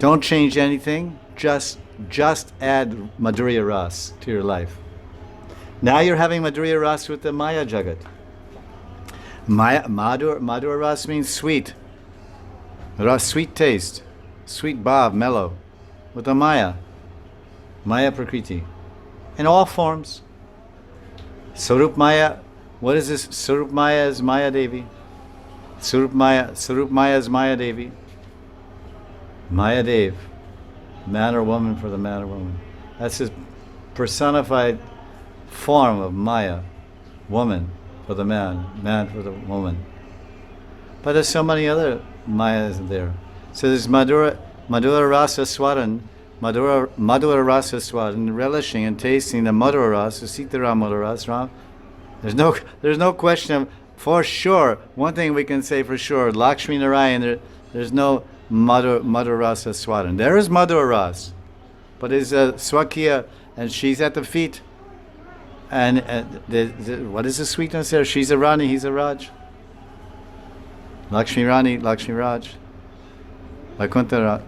Don't change anything. Just add Madhurya Ras to your life. Now you're having Madhurya Ras with the Maya Jagat. Madhur Ras means sweet. Ras, sweet taste. Sweet bhav, mellow. With the Maya. Maya Prakriti. In all forms. Sarup Maya. What is this? Sarup Maya is Maya Devi. Sarup Maya is Maya Devi. Maya Dev. Man or woman for the man or woman. That's his personified form of Maya. Woman for the man, man for the woman. But there's so many other Mayas there. So there's Madhura Rasa Swaran, Madhura Rasa Swaran, relishing and tasting the Madhura Rasa, Sitaram Madhura Rasa, Ram. There's no question of, for sure, one thing we can say for sure, Lakshmi Narayan, there's no Madhura Rasa Swaran. There is Madhura Ras, but it's Swakiya, and she's at the feet. And what is the sweetness there? She's a Rani, he's a Raj. Lakshmi Rani, Lakshmi Raj. Vaikuntanath.